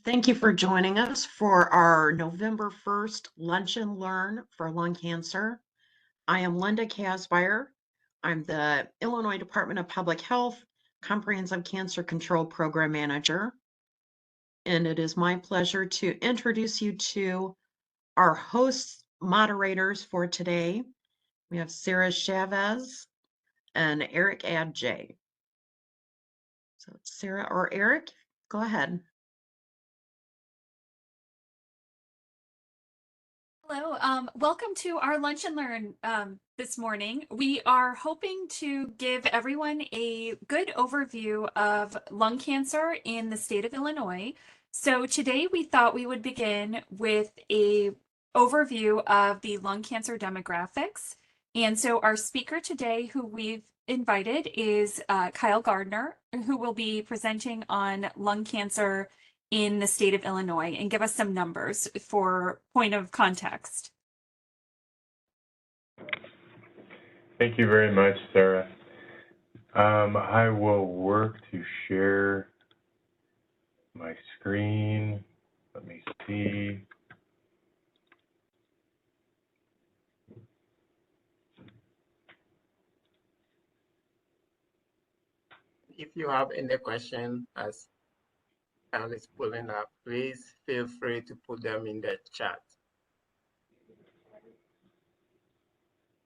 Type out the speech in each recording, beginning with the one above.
Thank you for joining us for our November 1st Lunch and Learn for Lung Cancer. I am Linda Casbeyer. I'm the Illinois Department of Public Health Comprehensive Cancer Control Program Manager. And it is my pleasure to introduce you to our host moderators for today. We have Sarah Chavez and Eric Adjay. So Sarah or Eric, go ahead. Hello, welcome to our Lunch and Learn this morning. We are hoping to give everyone a good overview of lung cancer in the state of Illinois. So today we thought we would begin with a overview of the lung cancer demographics. And so our speaker today who we've invited is Kyle Gardner, who will be presenting on lung cancer in the state of Illinois and give us some numbers for point of context. Thank you very much, Sarah. I will work to share my screen. Let me see. If you have any question as Al is pulling up, please feel free to put them in the chat.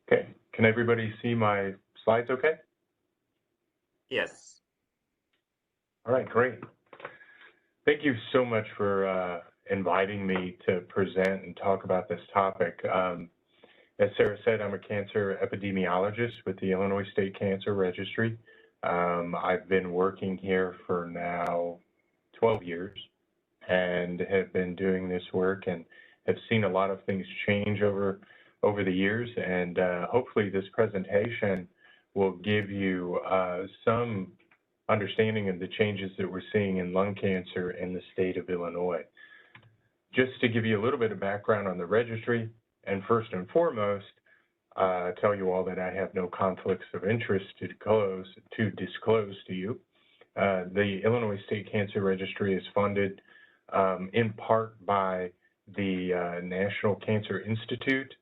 Okay, can everybody see my slides okay? Yes. All right, great. Thank you so much for inviting me to present and talk about this topic. As Sarah said, I'm a cancer epidemiologist with the Illinois State Cancer Registry. I've been working here for now 12 years and have been doing this work and have seen a lot of things change over the years, and hopefully this presentation will give you some understanding of the changes that we're seeing in lung cancer in the state of Illinois. Just to give you a little bit of background on the registry, and first and foremost, tell you all that I have no conflicts of interest to disclose to you. The Illinois State Cancer Registry is funded in part by the National Cancer Institute,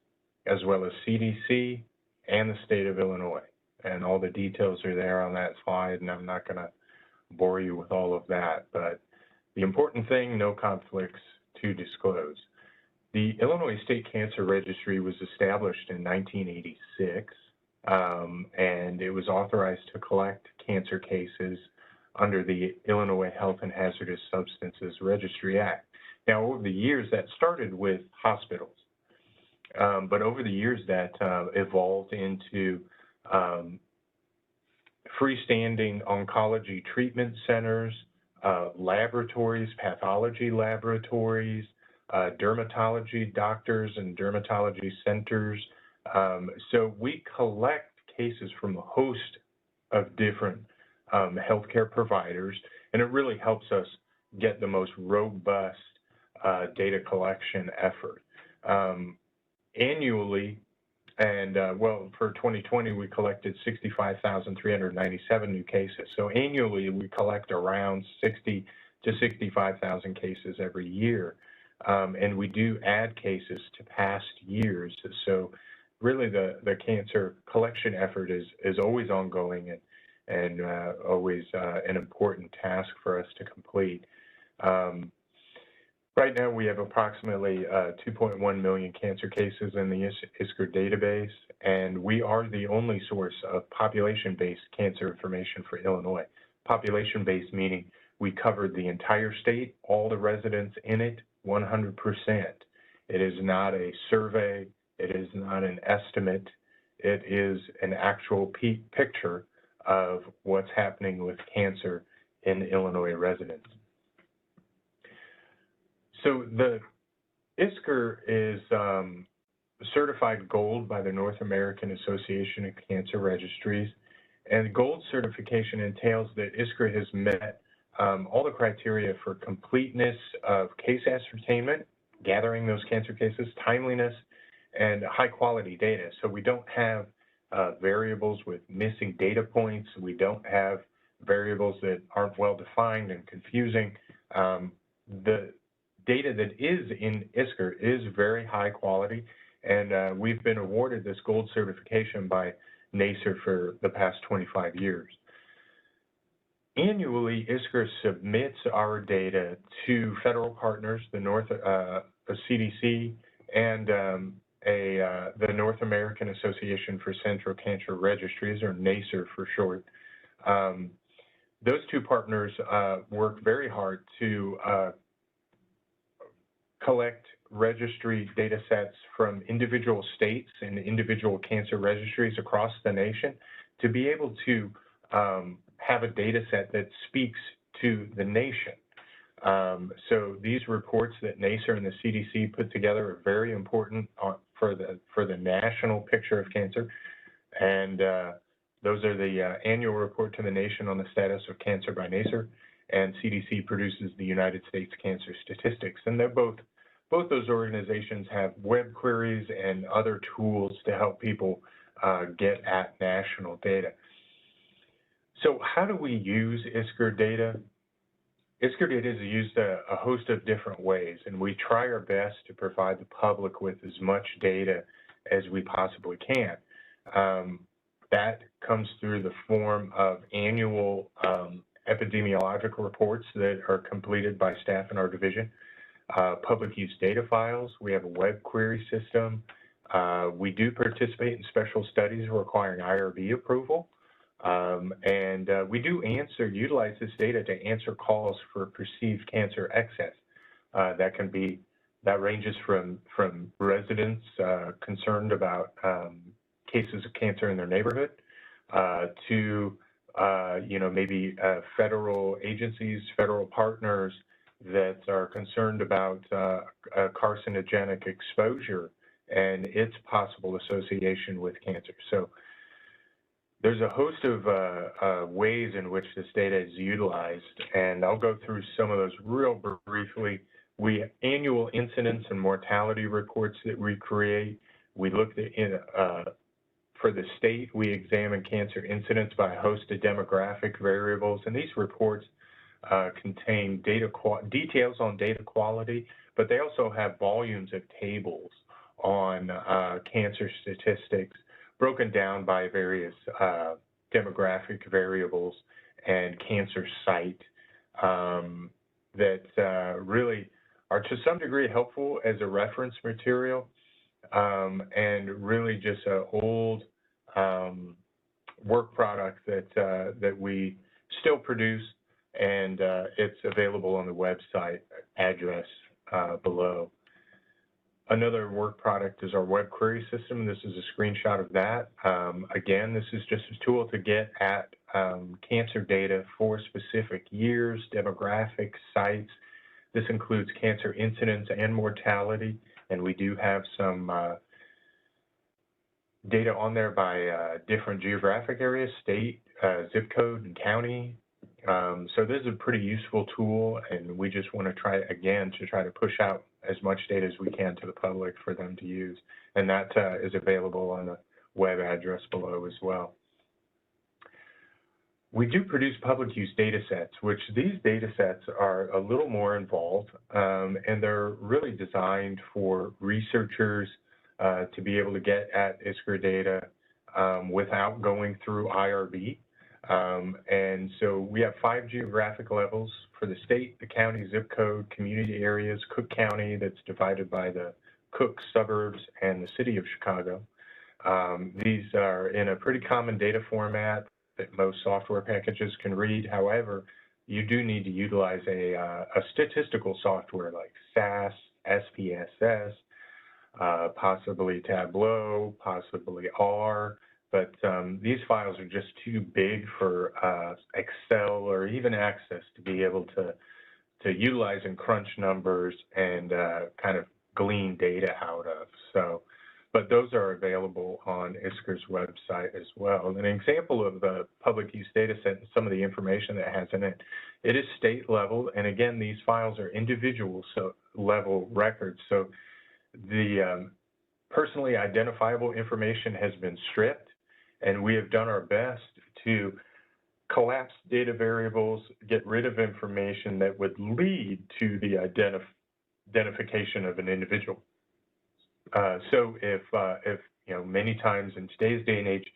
as well as CDC and the state of Illinois. And all the details are there on that slide, and I'm not going to bore you with all of that. But the important thing, no conflicts to disclose. The Illinois State Cancer Registry was established in 1986, and it was authorized to collect cancer cases under the Illinois Health and Hazardous Substances Registry Act. Now, over the years, that started with hospitals, but over the years that evolved into freestanding oncology treatment centers, laboratories, pathology laboratories, dermatology doctors and dermatology centers. So we collect cases from a host of different healthcare providers, and it really helps us get the most robust data collection effort. Annually, and well, for 2020, we collected 65,397 new cases. So annually, we collect around 60 to 65,000 cases every year. And we do add cases to past years. So really the cancer collection effort is always ongoing and always an important task for us to complete. Right now, we have approximately 2.1 million cancer cases in the ISCR database, and we are the only source of population-based cancer information for Illinois. Population-based meaning we covered the entire state, all the residents in it, 100%. It is not a survey. It is not an estimate. It is an actual picture of what's happening with cancer in Illinois residents. So the ISCR is certified gold by the North American Association of Cancer Registries, and gold certification entails that ISCR has met all the criteria for completeness of case ascertainment, gathering those cancer cases, timeliness, and high-quality data. So we don't have variables with missing data points. We don't have variables that aren't well-defined and confusing. the data that is in ISCR is very high quality, and we've been awarded this gold certification by NACER for the past 25 years. Annually, ISCR submits our data to federal partners, the CDC, and the North American Association for Central Cancer Registries, or NACER for short. Those two partners work very hard to collect registry data sets from individual states and individual cancer registries across the nation to be able to have a data set that speaks to the nation. So these reports that NACER and the CDC put together are very important for the national picture of cancer. And those are the annual report to the nation on the status of cancer by NACER, and CDC produces the United States Cancer Statistics. And they're both those organizations have web queries and other tools to help people get at national data. So how do we use ISCR data? ISCR data is used a host of different ways, and we try our best to provide the public with as much data as we possibly can. That comes through the form of annual epidemiological reports that are completed by staff in our division. Public use data files, we have a web query system. We do participate in special studies requiring IRB approval. And we do utilize this data to answer calls for perceived cancer excess. That ranges from residents concerned about cases of cancer in their neighborhood to maybe federal agencies, federal partners that are concerned about carcinogenic exposure and its possible association with cancer. So there's a host of ways in which this data is utilized, and I'll go through some of those real briefly. Annual incidence and mortality reports that we create. We looked at, for the state, we examine cancer incidence by a host of demographic variables, and these reports contain details on data quality, but they also have volumes of tables on cancer statistics broken down by various demographic variables and cancer site that really are to some degree helpful as a reference material, and really just an old work product that we still produce, and it's available on the website address below. Another work product is our web query system. This is a screenshot of that. Again, this is just a tool to get at cancer data for specific years, demographics, sites. This includes cancer incidence and mortality, and we do have some data on there by different geographic areas, state, zip code, and county. So this is a pretty useful tool, and we just want to try to push out as much data as we can to the public for them to use. And that is available on the web address below as well. We do produce public use data sets, which these data sets are a little more involved, and they're really designed for researchers to be able to get at ISCR data without going through IRB. And so we have 5 geographic levels for the state, the county, zip code, community areas, Cook County, that's divided by the Cook suburbs and the city of Chicago. These are in a pretty common data format that most software packages can read. However, you do need to utilize a statistical software like SAS, SPSS, possibly Tableau, possibly R. But these files are just too big for Excel or even Access to be able to utilize and crunch numbers and kind of glean data out of. So, but those are available on ISCR's website as well. An example of the public use data set and some of the information that has in it, it is state level. And again, these files are individual level records. So the personally identifiable information has been stripped, and we have done our best to collapse data variables, get rid of information that would lead to the identification of an individual. So if many times in today's day and age,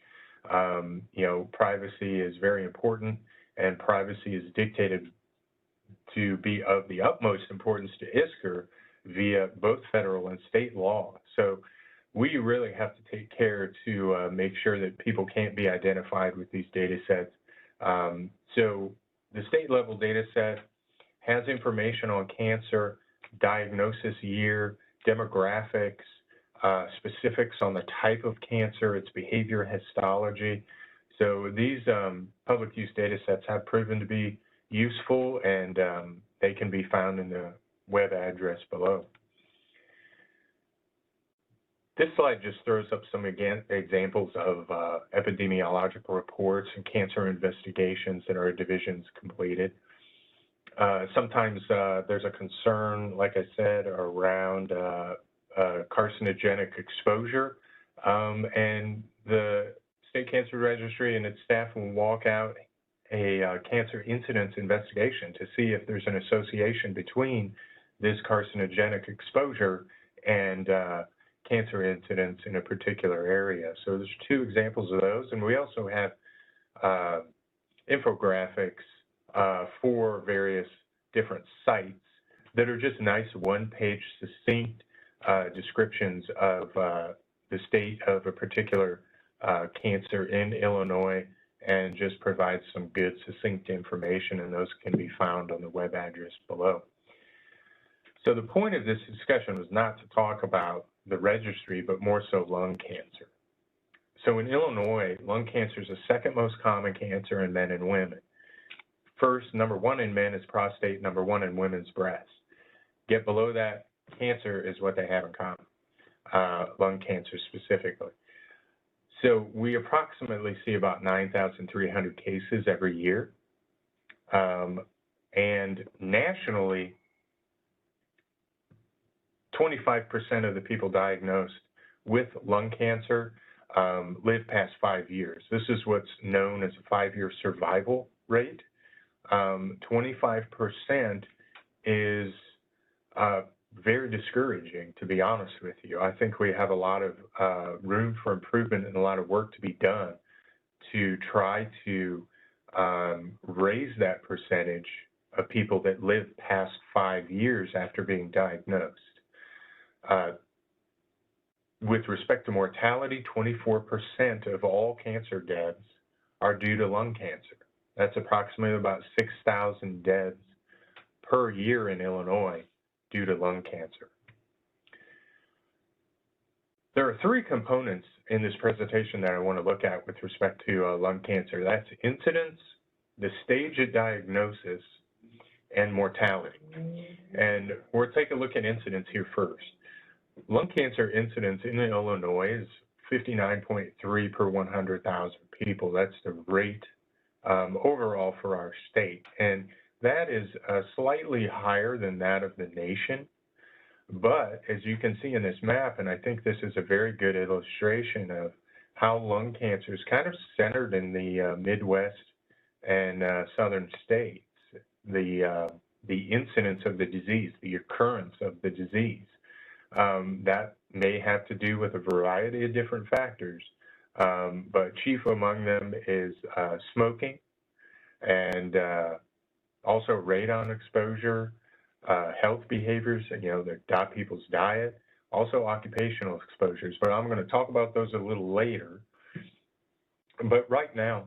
privacy is very important, and privacy is dictated to be of the utmost importance to ISCR via both federal and state law. So we really have to take care to make sure that people can't be identified with these data sets. So the state level data set has information on cancer, diagnosis year, demographics, specifics on the type of cancer, its behavior, histology. So these public use data sets have proven to be useful, and they can be found in the web address below. This slide just throws up some examples of epidemiological reports and cancer investigations that our divisions completed. Sometimes there's a concern, like I said, around carcinogenic exposure, and the State Cancer Registry and its staff will walk out a cancer incidence investigation to see if there's an association between this carcinogenic exposure and cancer incidence in a particular area. So there's two examples of those, and we also have infographics for various different sites that are just nice one-page succinct descriptions of the state of a particular cancer in Illinois, and just provide some good succinct information, and those can be found on the web address below. So the point of this discussion was not to talk about the registry, but more so lung cancer. So in Illinois, lung cancer is the second most common cancer in men and women. First, number one in men is prostate, number one in women's breast. Get below that, cancer is what they have in common, lung cancer specifically. So we approximately see about 9,300 cases every year. And nationally, 25% of the people diagnosed with lung cancer live past 5 years. This is what's known as a 5-year survival rate. 25% is very discouraging, to be honest with you. I think we have a lot of room for improvement and a lot of work to be done to try to raise that percentage of people that live past 5 years after being diagnosed. With respect to mortality, 24% of all cancer deaths are due to lung cancer. That's approximately about 6,000 deaths per year in Illinois due to lung cancer. There are three components in this presentation that I want to look at with respect to lung cancer. That's incidence, the stage of diagnosis, and mortality. And we'll take a look at incidence here first. Lung cancer incidence in Illinois is 59.3 per 100,000 people. That's the rate overall for our state. And that is slightly higher than that of the nation. But as you can see in this map, and I think this is a very good illustration of how lung cancer is kind of centered in the Midwest and southern states, the incidence of the disease, the occurrence of the disease. That may have to do with a variety of different factors, but chief among them is smoking, and also radon exposure, health behaviors, people's diet, also occupational exposures. But I'm going to talk about those a little later. But right now,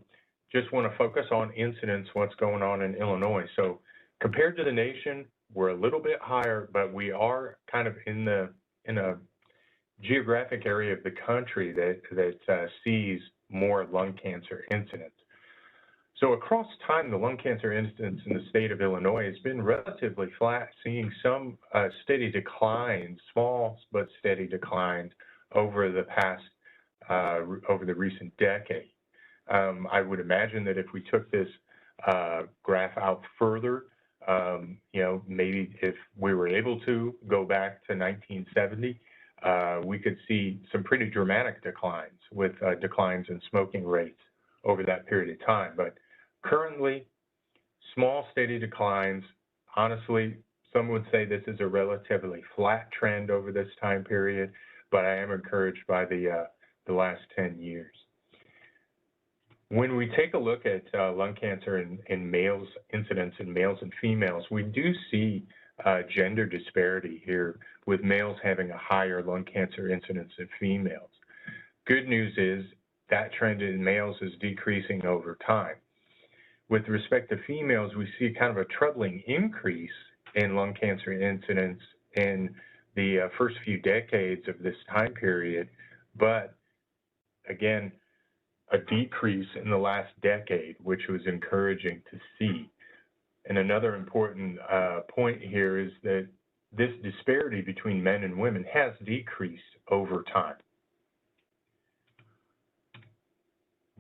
just want to focus on incidence, what's going on in Illinois. So compared to the nation, we're a little bit higher, but we are kind of in a geographic area of the country that sees more lung cancer incidence. So across time, the lung cancer incidence in the state of Illinois has been relatively flat, seeing some steady declines, small but steady declines over the past, over the recent decade. I would imagine that if we took this graph out further, maybe if we were able to go back to 1970, we could see some pretty dramatic declines with declines in smoking rates over that period of time. But Currently, small steady declines. Honestly, some would say this is a relatively flat trend over this time period, but I am encouraged by the last 10 years. When we take a look at lung cancer in males, incidence in males and females, we do see gender disparity here, with males having a higher lung cancer incidence than females. Good news is that trend in males is decreasing over time. With respect to females, we see kind of a troubling increase in lung cancer incidence in the first few decades of this time period, but again, a decrease in the last decade, which was encouraging to see. And another important point here is that this disparity between men and women has decreased over time.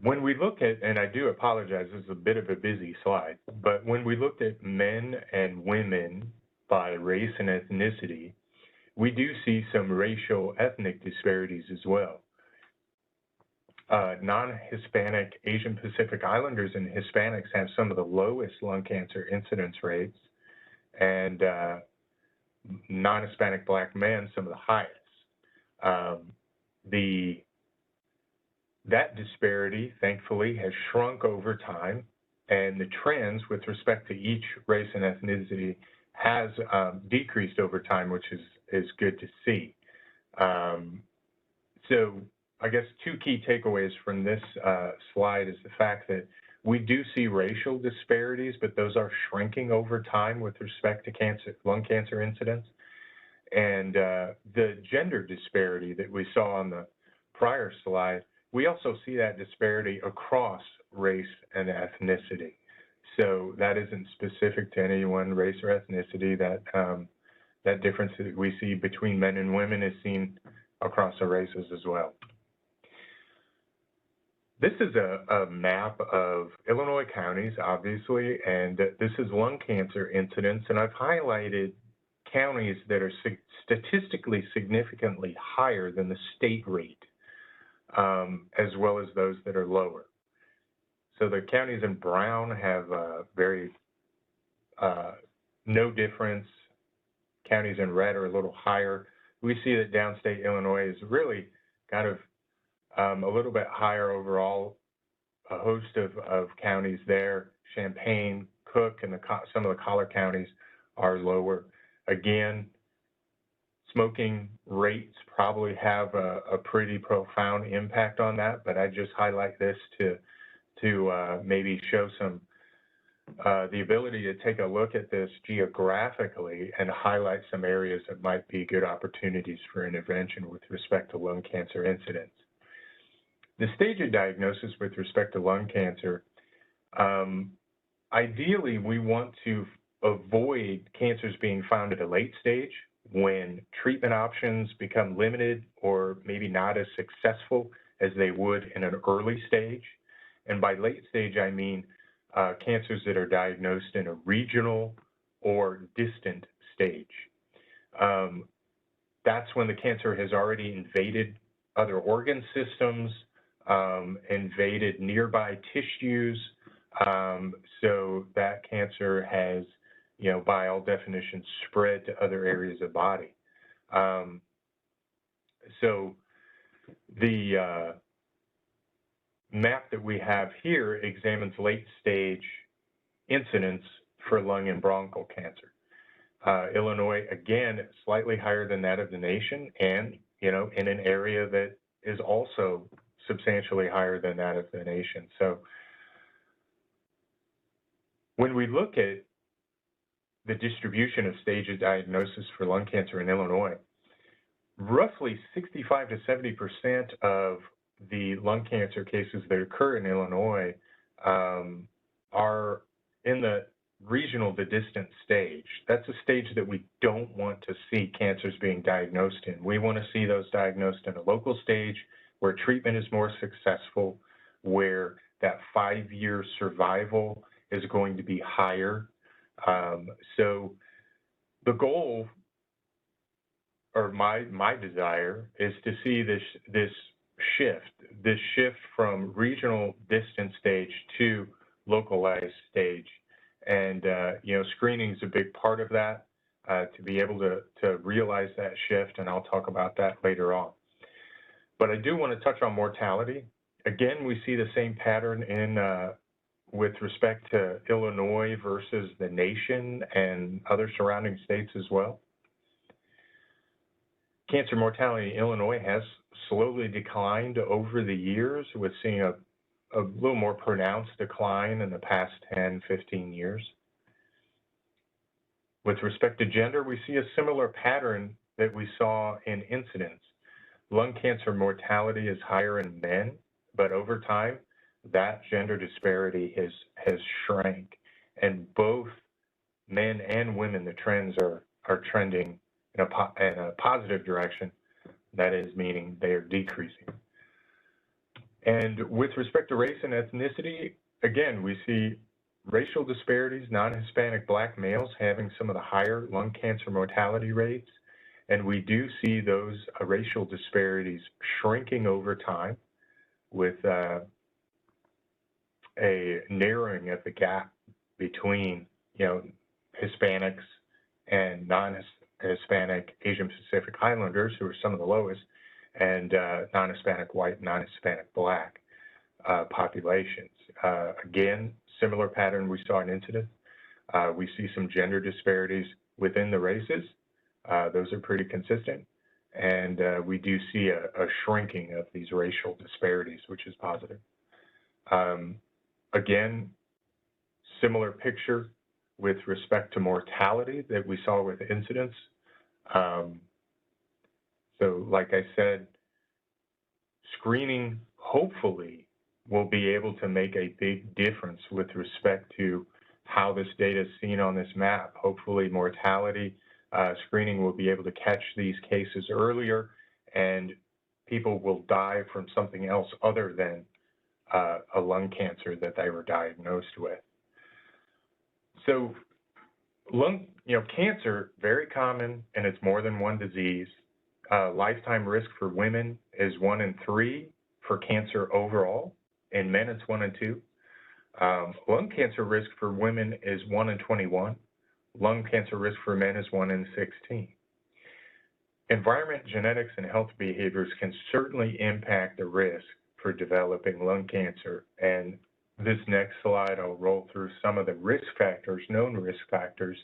When we look at, and I do apologize, this is a bit of a busy slide, but when we looked at men and women by race and ethnicity, we do see some racial ethnic disparities as well. Non-Hispanic Asian Pacific Islanders and Hispanics have some of the lowest lung cancer incidence rates, and non-Hispanic Black men some of the highest. That disparity, thankfully, has shrunk over time, and the trends with respect to each race and ethnicity has decreased over time, which is good to see. So I guess two key takeaways from this slide is the fact that we do see racial disparities, but those are shrinking over time with respect to lung cancer incidence. And the gender disparity that we saw on the prior slide, we also see that disparity across race and ethnicity. So that isn't specific to any one race or ethnicity. That difference that we see between men and women is seen across the races as well. This is a map of Illinois counties, obviously, and this is lung cancer incidence, and I've highlighted counties that are statistically significantly higher than the state rate, as well as those that are lower. So the counties in brown have very no difference. Counties in red are a little higher. We see that downstate Illinois is really kind of a little bit higher overall. A host of counties there, Champaign, Cook, and some of the collar counties are lower. Again, smoking rates probably have a pretty profound impact on that, but I just highlight this to maybe show some the ability to take a look at this geographically and highlight some areas that might be good opportunities for intervention with respect to lung cancer incidence. The stage of diagnosis with respect to lung cancer, ideally we want to avoid cancers being found at a late stage when treatment options become limited or maybe not as successful as they would in an early stage. And by late stage, I mean cancers that are diagnosed in a regional or distant stage. That's when the cancer has already invaded other organ systems, invaded nearby tissues, so that cancer has, you know, by all definitions, spread to other areas of the body. So the map that we have here examines late-stage incidence for lung and bronchial cancer. Illinois, again, slightly higher than that of the nation, and, you know, in an area that is also substantially higher than that of the nation. So when we look at the distribution of stage of diagnosis for lung cancer in Illinois, roughly 65 to 70% of the lung cancer cases that occur in Illinois are in the regional to distant stage. That's a stage that we don't want to see cancers being diagnosed in. We want to see those diagnosed in a local stage where treatment is more successful, where that 5-year survival is going to be higher. So the goal, or my desire, is to see this shift from regional distant stage to localized stage. And, screening is a big part of that, to be able to realize that shift, and I'll talk about that later on. But I do want to touch on mortality. Again, we see the same pattern with respect to Illinois versus the nation and other surrounding states as well. Cancer mortality in Illinois has slowly declined over the years, with seeing a little more pronounced decline in the past 10, 15 years. With respect to gender, we see a similar pattern that we saw in incidence. Lung cancer mortality is higher in men, but over time, that gender disparity has shrank. And both men and women, the trends are trending in a positive direction. That is, meaning they are decreasing. And with respect to race and ethnicity, again, we see racial disparities, non-Hispanic Black males having some of the higher lung cancer mortality rates. And we do see those racial disparities shrinking over time, with a narrowing of the gap between, Hispanics and non-Hispanic Asian Pacific Islanders, who are some of the lowest, and non-Hispanic white, non-Hispanic Black populations. Again, similar pattern we saw in incidence. We see some gender disparities within the races. Those are pretty consistent. And we do see a shrinking of these racial disparities, which is positive. Again, similar picture with respect to mortality that we saw with incidence. So like I said, screening hopefully will be able to make a big difference with respect to how this data is seen on this map. Hopefully mortality screening will be able to catch these cases earlier, and people will die from something else other than a lung cancer that they were diagnosed with. So cancer, very common, and it's more than one disease. Lifetime risk for women is 1 in 3 for cancer overall. In men, it's 1 in 2. Lung cancer risk for women is 1 in 21. Lung cancer risk for men is 1 in 16. Environment, genetics, and health behaviors can certainly impact the risk for developing lung cancer. And this next slide, I'll roll through some of the risk factors, known risk factors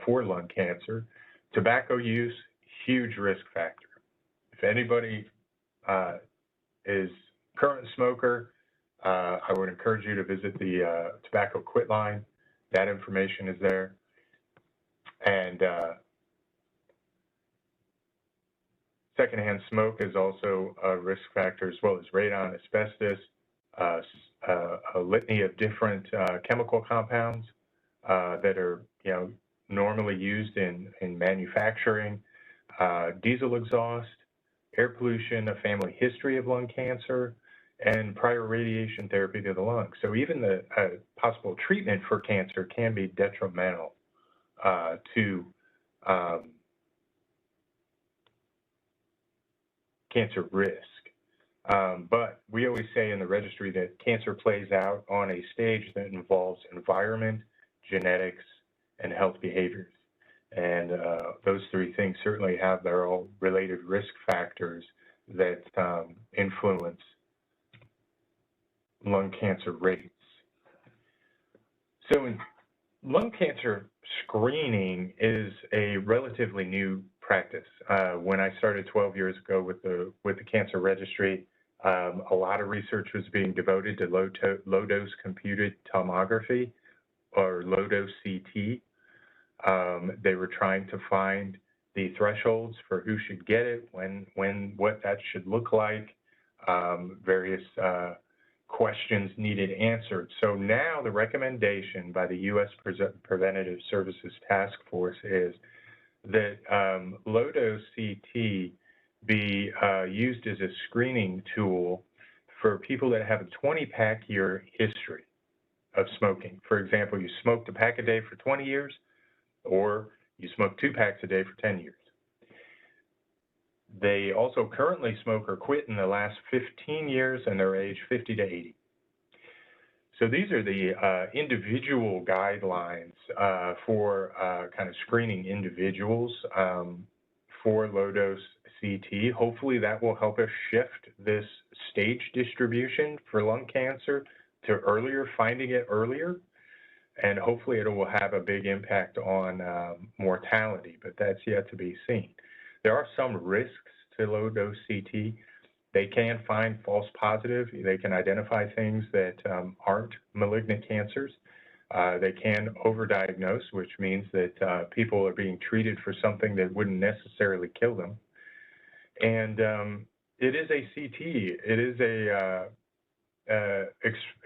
for lung cancer. Tobacco use, huge risk factor. If anybody is current smoker, I would encourage you to visit the Tobacco Quit line. That information is there. And secondhand smoke is also a risk factor, as well as radon, asbestos, a litany of different chemical compounds that are, normally used in manufacturing, diesel exhaust, air pollution, a family history of lung cancer, and prior radiation therapy to the lungs. So even the possible treatment for cancer can be detrimental to cancer risk. But we always say in the registry that cancer plays out on a stage that involves environment, genetics, and health behaviors. And those three things certainly have their own related risk factors that influence lung cancer rates. So lung cancer screening is a relatively new practice. When I started 12 years ago with the cancer registry, a lot of research was being devoted to low-dose computed tomography, or low-dose CT. They were trying to find the thresholds for who should get it, what that should look like, various questions needed answered. So now the recommendation by the U.S. Preventative Services Task Force is that low-dose CT be used as a screening tool for people that have a 20-pack year history of smoking. For example, you smoked a pack a day for 20 years, or you smoke 2 packs a day for 10 years. They also currently smoke or quit in the last 15 years, and they're aged 50 to 80. So these are the individual guidelines for kind of screening individuals for low-dose CT. Hopefully that will help us shift this stage distribution for lung cancer to earlier, finding it earlier. And hopefully it will have a big impact on mortality, but that's yet to be seen. There are some risks to low-dose CT. They can find false positive. They can identify things that aren't malignant cancers. They can overdiagnose, which means that people are being treated for something that wouldn't necessarily kill them. And it is a CT. It is a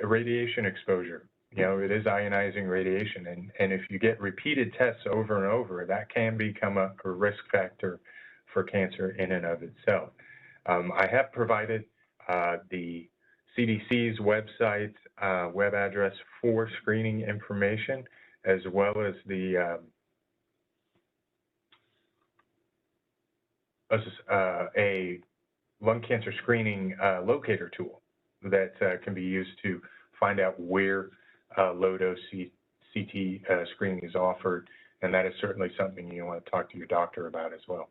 radiation exposure. You know, it is ionizing radiation. And if you get repeated tests over and over, that can become a risk factor for cancer in and of itself. I have provided the CDC's website web address for screening information, as well as the a lung cancer screening locator tool that can be used to find out where low-dose CT screening is offered, and that is certainly something you want to talk to your doctor about as well.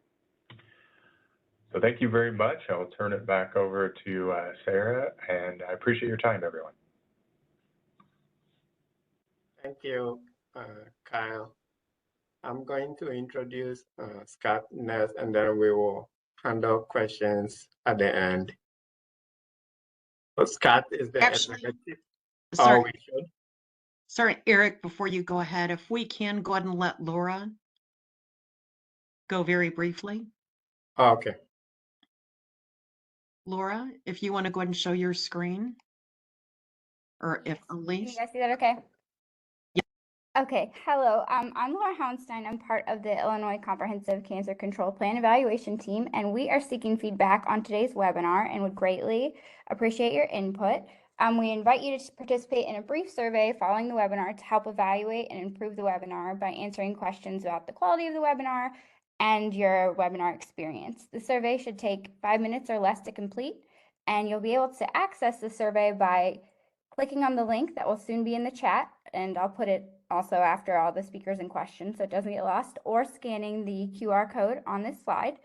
So thank you very much. I'll turn it back over to Sarah, and I appreciate your time, everyone. Thank you, Kyle. I'm going to introduce Scott Ness, and then we will handle questions at the end. So Scott is the executive. Sorry, we should. sorry, Eric, before you go ahead, if we can go ahead and let Laura go very briefly. Oh, okay. Laura, if you want to go ahead and show your screen, or if Can Elise. you guys see that okay? Yeah. Okay, hello. I'm Laura Houndstein. I'm part of the Illinois Comprehensive Cancer Control Plan Evaluation Team, and we are seeking feedback on today's webinar and would greatly appreciate your input. We invite you to participate in a brief survey following the webinar to help evaluate and improve the webinar by answering questions about the quality of the webinar and your webinar experience. The survey should take 5 minutes or less to complete, and you'll be able to access the survey by clicking on the link that will soon be in the chat, and I'll put it also after all the speakers and questions so it doesn't get lost, or scanning the QR code on this slide.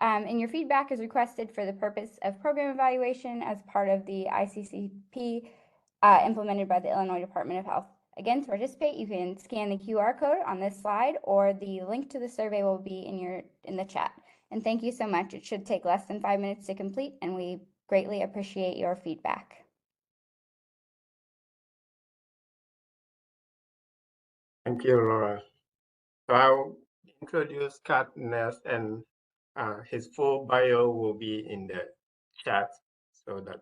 And your feedback is requested for the purpose of program evaluation as part of the ICCP implemented by the Illinois Department of Health. Again, to participate, you can scan the QR code on this slide, or the link to the survey will be in the chat. And thank you so much. It should take less than 5 minutes to complete, and we greatly appreciate your feedback. Thank you, Laura. So I'll introduce Scott Ness, and his full bio will be in the chat so that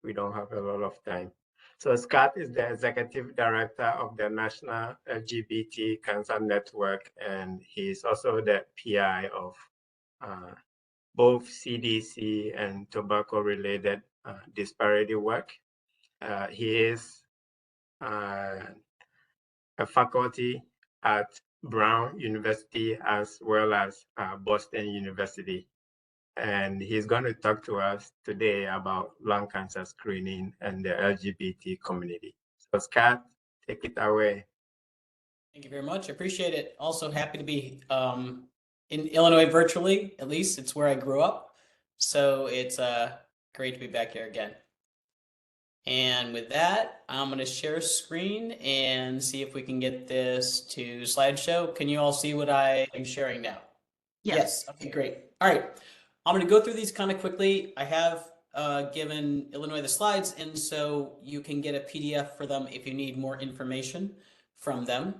we don't have a lot of time. So Scott is the Executive Director of the National LGBT Cancer Network, and he's also the PI of both CDC and tobacco-related disparity work. He is a faculty at Brown University as well as Boston University. And he's going to talk to us today about lung cancer screening and the LGBT community. So Scott, take it away. Thank you very much. I appreciate it. Also happy to be in Illinois virtually, at least it's where I grew up. So it's great to be back here again. And with that, I'm going to share screen and see if we can get this to slideshow. Can you all see what I am sharing now? Yes. Okay, great. All right. I'm going to go through these kind of quickly. I have given Illinois the slides, and so you can get a PDF for them if you need more information from them.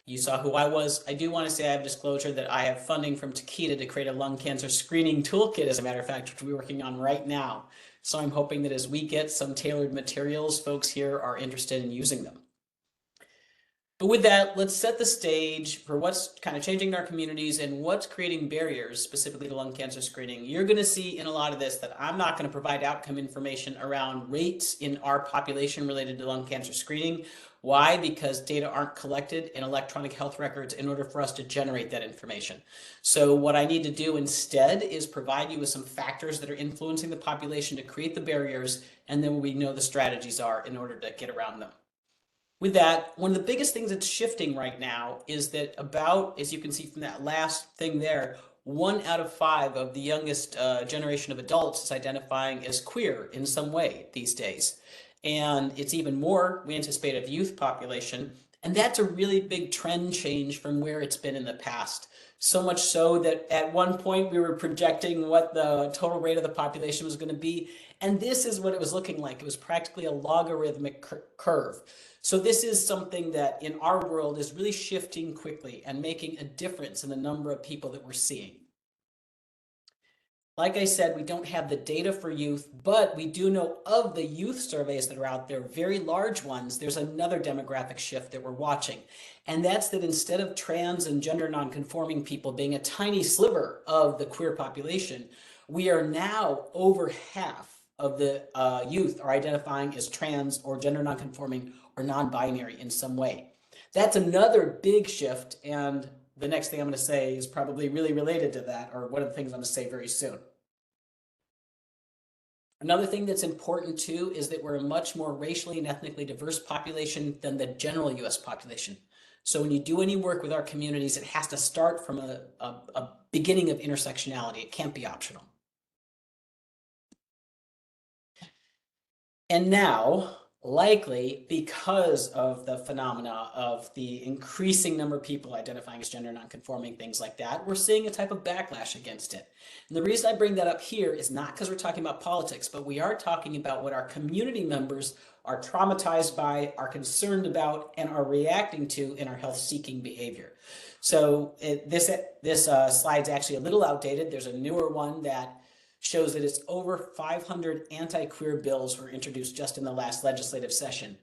You saw who I was. I do want to say I have disclosure that I have funding from Takeda to create a lung cancer screening toolkit, as a matter of fact, which we're working on right now. So I'm hoping that as we get some tailored materials, folks here are interested in using them. But with that, let's set the stage for what's kind of changing in our communities and what's creating barriers specifically to lung cancer screening. You're going to see in a lot of this that I'm not going to provide outcome information around rates in our population related to lung cancer screening. Why? Because data aren't collected in electronic health records in order for us to generate that information. So what I need to do instead is provide you with some factors that are influencing the population to create the barriers, and then we know the strategies are in order to get around them. With that, one of the biggest things that's shifting right now is that about, as you can see from that last thing there, 1 out of 5 of the youngest generation of adults is identifying as queer in some way these days. And it's even more, we anticipate, of youth population. And that's a really big trend change from where it's been in the past. So much so that at one point we were projecting what the total rate of the population was going to be. And this is what it was looking like. It was practically a logarithmic curve. So this is something that in our world is really shifting quickly and making a difference in the number of people that we're seeing. Like I said, we don't have the data for youth, but we do know of the youth surveys that are out there, very large ones. There's another demographic shift that we're watching. And that's that instead of trans and gender nonconforming people being a tiny sliver of the queer population, we are now over half of the youth are identifying as trans or gender nonconforming or non-binary in some way. That's another big shift, and the next thing I'm going to say is probably really related to that, or one of the things I'm going to say very soon. Another thing that's important too is that we're a much more racially and ethnically diverse population than the general US population. So when you do any work with our communities, it has to start from a beginning of intersectionality. It can't be optional. And now, likely because of the phenomena of the increasing number of people identifying as gender nonconforming, things like that, we're seeing a type of backlash against it. And the reason I bring that up here is not because we're talking about politics, but we are talking about what our community members are traumatized by, are concerned about, and are reacting to in our health-seeking behavior. So this slide's actually a little outdated. There's a newer one that shows that it's over 500 anti-queer bills were introduced just in the last legislative session.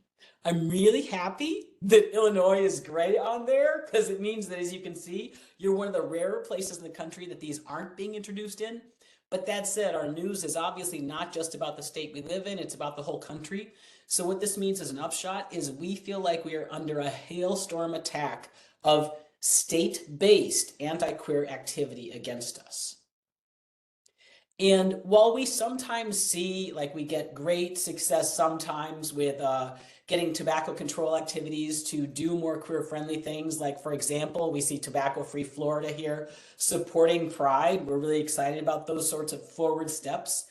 I'm really happy that Illinois is gray on there, because it means that, as you can see, you're one of the rarer places in the country that these aren't being introduced in. But that said, our news is obviously not just about the state we live in, it's about the whole country. So what this means as an upshot is we feel like we are under a hailstorm attack of state-based anti-queer activity against us. And while we sometimes see, like, we get great success sometimes with getting tobacco control activities to do more queer-friendly things, like, for example, we see Tobacco-Free Florida here supporting Pride. We're really excited about those sorts of forward steps.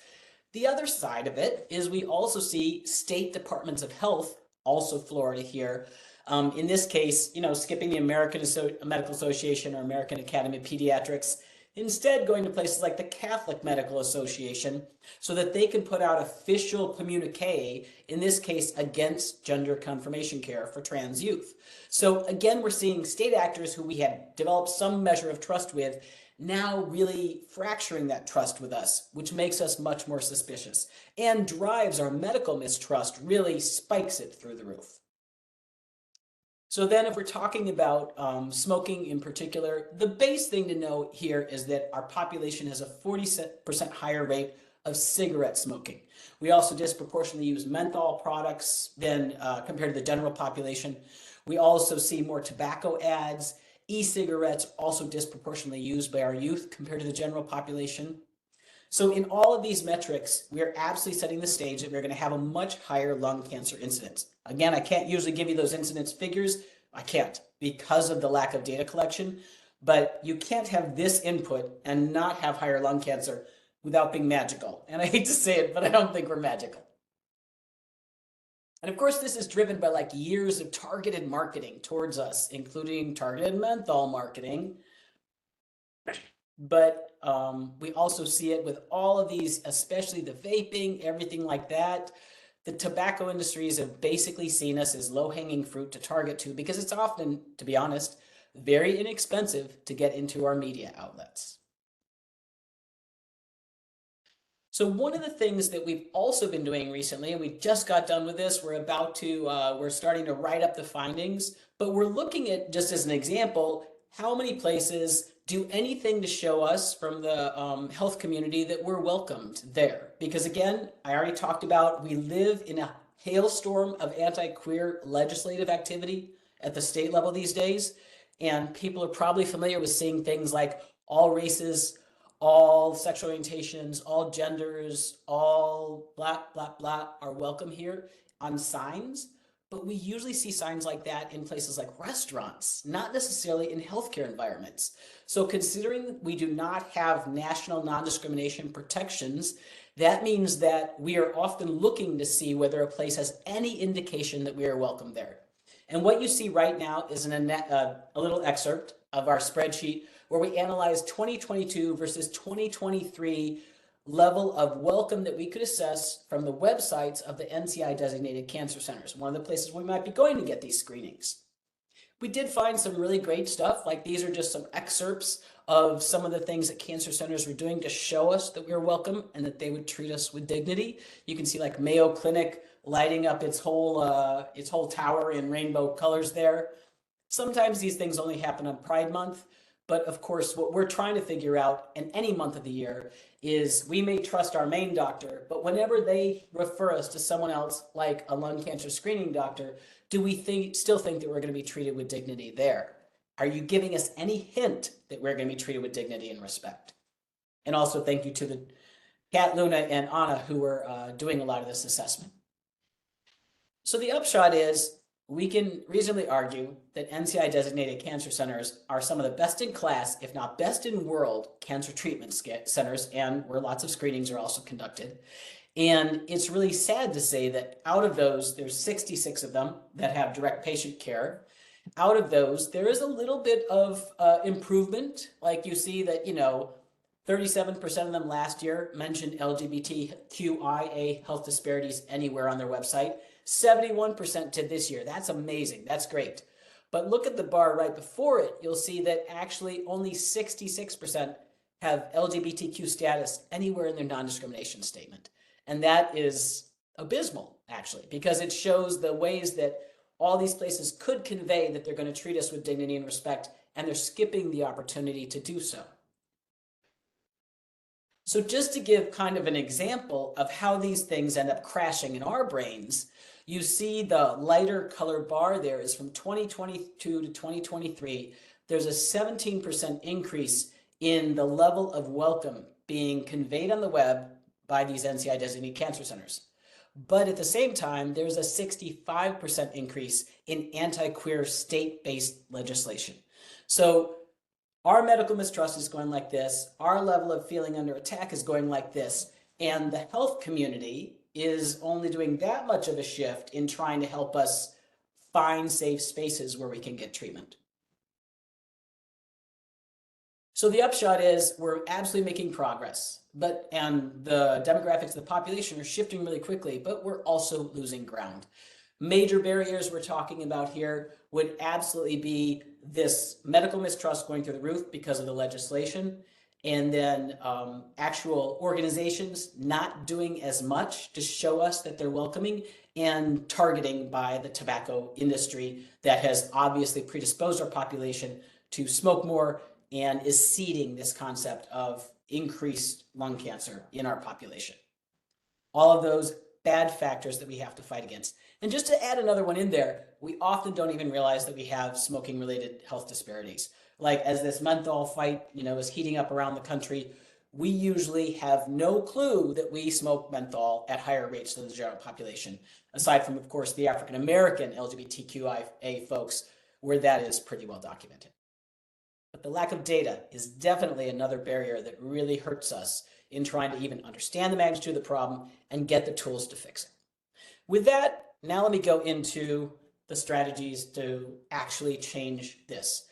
The other side of it is we also see state departments of health, also Florida here, in this case, skipping the American Medical Association or American Academy of Pediatrics, instead going to places like the Catholic Medical Association so that they can put out official communique, in this case against gender confirmation care for trans youth. So again, we're seeing state actors who we had developed some measure of trust with now really fracturing that trust with us, which makes us much more suspicious and drives our medical mistrust, really spikes it through the roof. So then if we're talking about smoking in particular, the base thing to know here is that our population has a 40% higher rate of cigarette smoking. We also disproportionately use menthol products than compared to the general population. We also see more tobacco ads. E-cigarettes also disproportionately used by our youth compared to the general population. So in all of these metrics, we are absolutely setting the stage that we're going to have a much higher lung cancer incidence. Again, I can't usually give you those incidence figures. I can't because of the lack of data collection, but you can't have this input and not have higher lung cancer without being magical. And I hate to say it, but I don't think we're magical. And of course, this is driven by like years of targeted marketing towards us, including targeted menthol marketing. But we also see it with all of these, especially the vaping, everything like that. The tobacco industries have basically seen us as low-hanging fruit to target to because it's often, to be honest, very inexpensive to get into our media outlets. So one of the things that we've also been doing recently, and we just got done with this, we're starting to write up the findings, but we're looking at, just as an example, how many places do anything to show us from the health community that we're welcomed there. Because again, I already talked about, we live in a hailstorm of anti-queer legislative activity at the state level these days. And people are probably familiar with seeing things like all races, all sexual orientations, all genders, all blah, blah, blah are welcome here on signs. But we usually see signs like that in places like restaurants, not necessarily in healthcare environments. So considering we do not have national non-discrimination protections, that means that we are often looking to see whether a place has any indication that we are welcome there. And what you see right now is a little excerpt of our spreadsheet where we analyze 2022 versus 2023 level of welcome that we could assess from the websites of the NCI designated cancer centers, one of the places we might be going to get these screenings. We did find some really great stuff, like these are just some excerpts of some of the things that cancer centers were doing to show us that we were welcome and that they would treat us with dignity. You can see like Mayo Clinic lighting up its whole tower in rainbow colors there. Sometimes these things only happen on Pride Month, but of course what we're trying to figure out in any month of the year is we may trust our main doctor, but whenever they refer us to someone else like a lung cancer screening doctor, do we still think that we're going to be treated with dignity there? Are you giving us any hint that we're going to be treated with dignity and respect? And also thank you to the Kat, Luna, and Anna who were doing a lot of this assessment. So the upshot is we can reasonably argue that NCI designated cancer centers are some of the best in class, if not best in world, cancer treatment centers, and where lots of screenings are also conducted. And it's really sad to say that out of those, there's 66 of them that have direct patient care. Out of those, there is a little bit of improvement. Like you see that, 37% of them last year mentioned LGBTQIA health disparities anywhere on their website. 71% to this year. That's amazing. That's great. But look at the bar right before it. You'll see that actually only 66% have LGBTQ status anywhere in their non-discrimination statement. And that is abysmal, actually, because it shows the ways that all these places could convey that they're going to treat us with dignity and respect, and they're skipping the opportunity to do so. So just to give kind of an example of how these things end up crashing in our brains, you see the lighter color bar there is from 2022 to 2023. There's a 17% increase in the level of welcome being conveyed on the web by these NCI designated cancer centers. But at the same time, there's a 65% increase in anti-queer state-based legislation. So our medical mistrust is going like this, our level of feeling under attack is going like this, and the health community is only doing that much of a shift in trying to help us find safe spaces where we can get treatment. So the upshot is we're absolutely making progress, and the demographics of the population are shifting really quickly, but we're also losing ground. Major barriers we're talking about here would absolutely be this medical mistrust going through the roof because of the legislation, and then actual organizations not doing as much to show us that they're welcoming, and targeting by the tobacco industry that has obviously predisposed our population to smoke more and is seeding this concept of increased lung cancer in our population. All of those bad factors that we have to fight against. And just to add another one in there, we often don't even realize that we have smoking related health disparities. Like as this menthol fight, is heating up around the country, we usually have no clue that we smoke menthol at higher rates than the general population, aside from, of course, the African American LGBTQIA folks, where that is pretty well documented. But the lack of data is definitely another barrier that really hurts us in trying to even understand the magnitude of the problem and get the tools to fix it. With that, now let me go into the strategies to actually change this.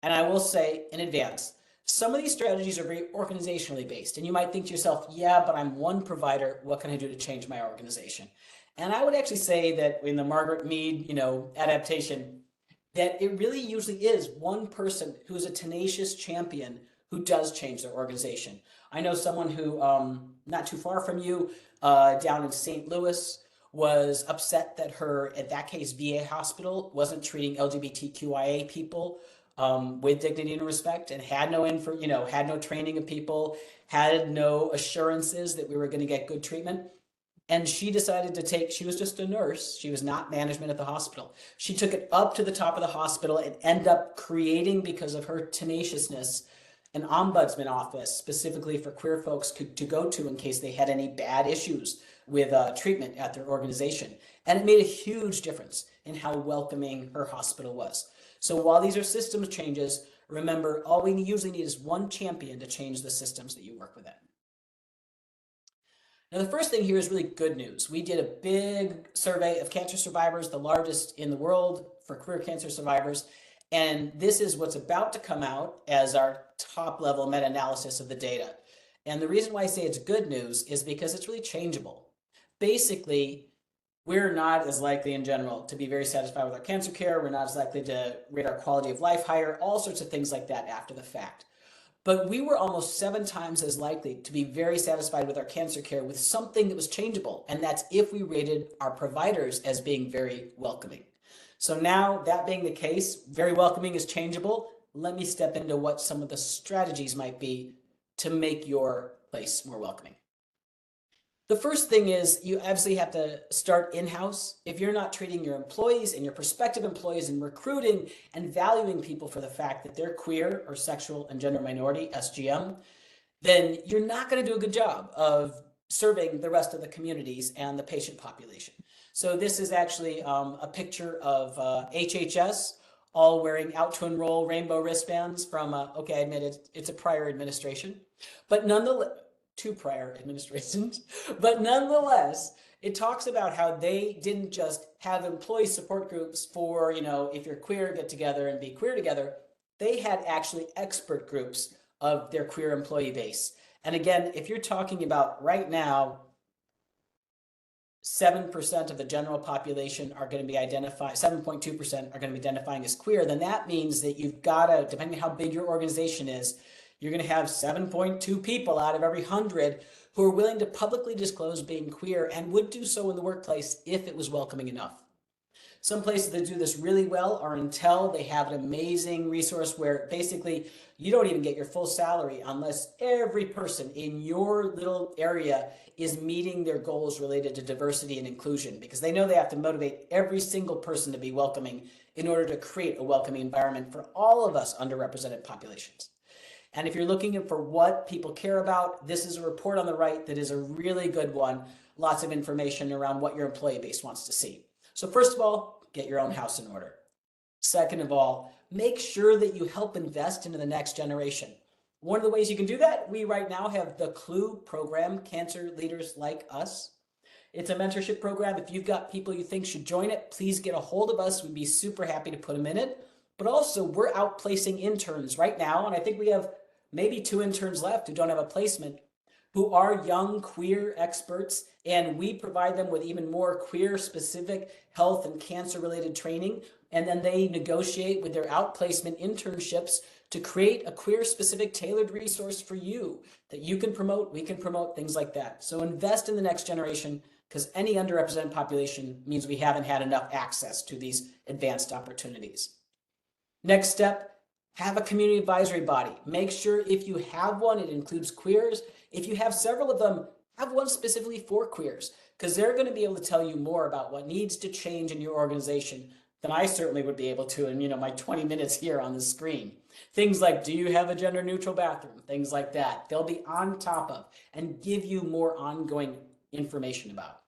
And I will say in advance, some of these strategies are very organizationally based. And you might think to yourself, yeah, but I'm one provider. What can I do to change my organization? And I would actually say that in the Margaret Mead, adaptation, that it really usually is one person who's a tenacious champion who does change their organization. I know someone who, not too far from you, down in St. Louis, was upset that her, in that case, VA hospital wasn't treating LGBTQIA people with dignity and respect, and had no had no training of people, had no assurances that we were going to get good treatment. And she decided to take, she was just a nurse. She was not management at the hospital. She took it up to the top of the hospital and ended up creating, because of her tenaciousness, an ombudsman office specifically for queer folks to go to in case they had any bad issues with treatment at their organization. And it made a huge difference in how welcoming her hospital was. So while these are systems changes, remember, all we usually need is one champion to change the systems that you work with. Now, the first thing here is really good news. We did a big survey of cancer survivors, the largest in the world for queer cancer survivors. And this is what's about to come out as our top level meta-analysis of the data. And the reason why I say it's good news is because it's really changeable. Basically, we're not as likely in general to be very satisfied with our cancer care. We're not as likely to rate our quality of life higher, all sorts of things like that after the fact. But we were almost 7 times as likely to be very satisfied with our cancer care with something that was changeable. And that's if we rated our providers as being very welcoming. So now, that being the case, very welcoming is changeable. Let me step into what some of the strategies might be to make your place more welcoming. The first thing is you absolutely have to start in-house. If you're not treating your employees and your prospective employees and recruiting and valuing people for the fact that they're queer or sexual and gender minority, SGM, then you're not going to do a good job of serving the rest of the communities and the patient population. So this is actually a picture of HHS all wearing out to enroll rainbow wristbands from, okay, I admit it's a prior administration, but nonetheless, 2 prior administrations, but nonetheless, it talks about how they didn't just have employee support groups for, if you're queer, get together and be queer together. They had actually expert groups of their queer employee base. And again, if you're talking about right now, 7% of the general population are going to be identified, 7.2% are going to be identifying as queer, then that means that you've got to, depending on how big your organization is, you're going to have 7.2 people out of every 100 who are willing to publicly disclose being queer and would do so in the workplace if it was welcoming enough. Some places that do this really well are Intel. They have an amazing resource where basically you don't even get your full salary unless every person in your little area is meeting their goals related to diversity and inclusion, because they know they have to motivate every single person to be welcoming in order to create a welcoming environment for all of us underrepresented populations. And if you're looking for what people care about, this is a report on the right that is a really good one. Lots of information around what your employee base wants to see. So first of all, get your own house in order. Second of all, make sure that you help invest into the next generation. One of the ways you can do that, we right now have the CLUE program, Cancer Leaders Like Us. It's a mentorship program. If you've got people you think should join it, please get a hold of us. We'd be super happy to put them in it. But also, we're outplacing interns right now, and I think we have maybe 2 interns left who don't have a placement, who are young queer experts, and we provide them with even more queer specific health and cancer related training. And then they negotiate with their outplacement internships to create a queer specific tailored resource for you that you can promote, we can promote, things like that. So invest in the next generation, because any underrepresented population means we haven't had enough access to these advanced opportunities. Next step, have a community advisory body. Make sure if you have one, it includes queers. If you have several of them, have one specifically for queers, because they're going to be able to tell you more about what needs to change in your organization than I certainly would be able to in my 20 minutes here on the screen. Things like, do you have a gender neutral bathroom? Things like that. They'll be on top of and give you more ongoing information about.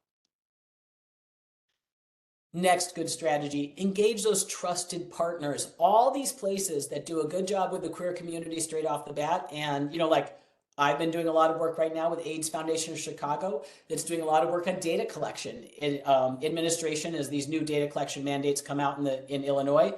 Next good strategy, engage those trusted partners. All these places that do a good job with the queer community straight off the bat. And, like I've been doing a lot of work right now with AIDS Foundation of Chicago that's doing a lot of work on data collection administration as these new data collection mandates come out in Illinois.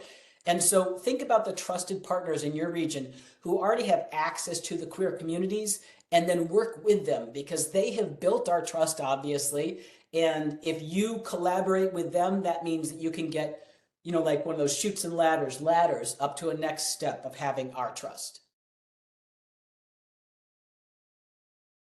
And so think about the trusted partners in your region who already have access to the queer communities, and then work with them because they have built our trust, obviously. And if you collaborate with them, that means that you can get, like one of those chutes and ladders up to a next step of having our trust.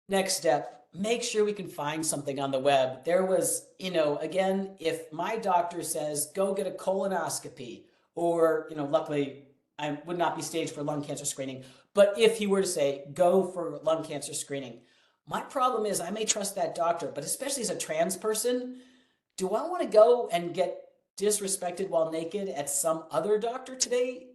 Next step, make sure we can find something on the web. There was, again, if my doctor says, go get a colonoscopy, or, luckily I would not be staged for lung cancer screening, but if he were to say, go for lung cancer screening, My problem is I may trust that doctor, but especially as a trans person, do I want to go and get disrespected while naked at some other doctor today?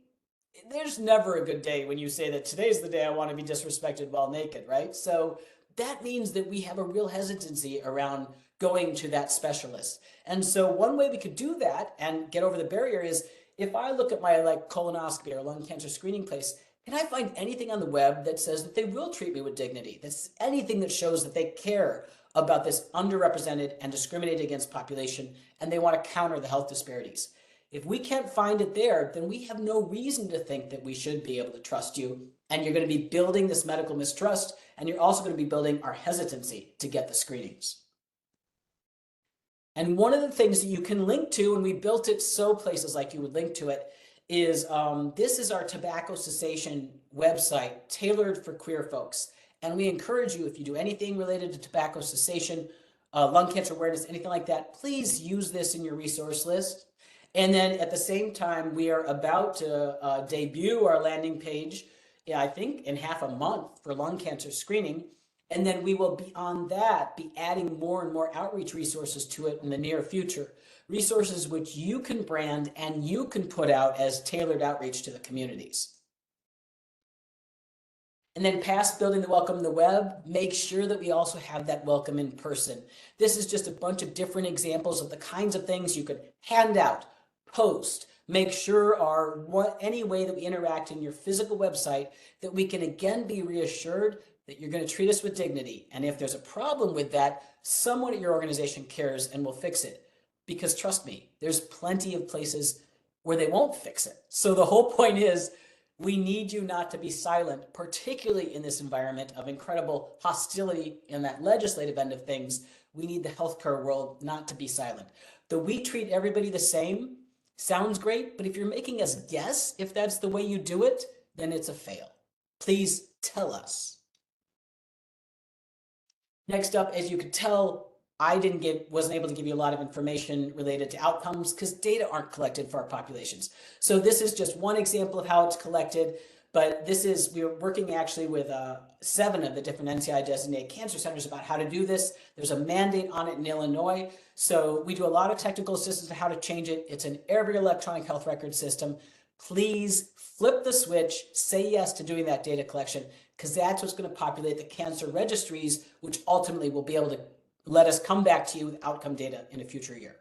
There's never a good day when you say that today's the day I want to be disrespected while naked, right? So that means that we have a real hesitancy around going to that specialist. And so one way we could do that and get over the barrier is if I look at my like colonoscopy or lung cancer screening place, can I find anything on the web that says that they will treat me with dignity? That's anything that shows that they care about this underrepresented and discriminated against population, and they want to counter the health disparities. If we can't find it there, then we have no reason to think that we should be able to trust you. And you're going to be building this medical mistrust, and you're also going to be building our hesitancy to get the screenings. And one of the things that you can link to, and we built it so places like you would link to it, is this is our tobacco cessation website tailored for queer folks. And we encourage you, if you do anything related to tobacco cessation, lung cancer awareness, anything like that, please use this in your resource list. And then at the same time, we are about to debut our landing page, I think in half a month for lung cancer screening. And then we will beyond that be adding more and more outreach resources to it in the near future. Resources which you can brand and you can put out as tailored outreach to the communities. And then past building the welcome in the web, make sure that we also have that welcome in person. This is just a bunch of different examples of the kinds of things you could hand out, post, make sure are any way that we interact in your physical website that we can again be reassured that you're going to treat us with dignity. And if there's a problem with that, someone at your organization cares and will fix it. Because trust me, there's plenty of places where they won't fix it. So the whole point is we need you not to be silent, particularly in this environment of incredible hostility in that legislative end of things. We need the healthcare world not to be silent. The we treat everybody the same sounds great, but if you're making us guess if that's the way you do it, then it's a fail. Please tell us. Next up, as you could tell, I wasn't able to give you a lot of information related to outcomes because data aren't collected for our populations. So this is just one example of how it's collected, but we're working actually with 7 of the different NCI designated cancer centers about how to do this. There's a mandate on it in Illinois. So we do a lot of technical assistance on how to change it. It's an every electronic health record system. Please flip the switch, say yes to doing that data collection, because that's what's going to populate the cancer registries, which ultimately will be able to let us come back to you with outcome data in a future year.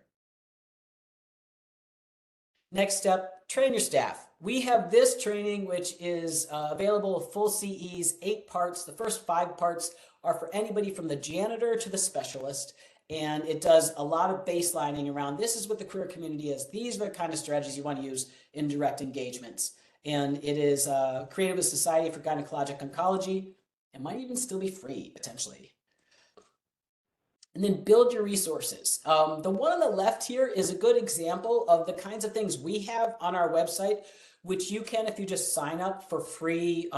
Next step, train your staff. We have this training, which is available full CEs, 8 parts. The first 5 parts are for anybody from the janitor to the specialist. And it does a lot of baselining around this is what the queer community is. These are the kind of strategies you want to use in direct engagements. And it is created with Society for Gynecologic Oncology. It might even still be free, potentially. And then build your resources. The one on the left here is a good example of the kinds of things we have on our website, which you can, if you just sign up for free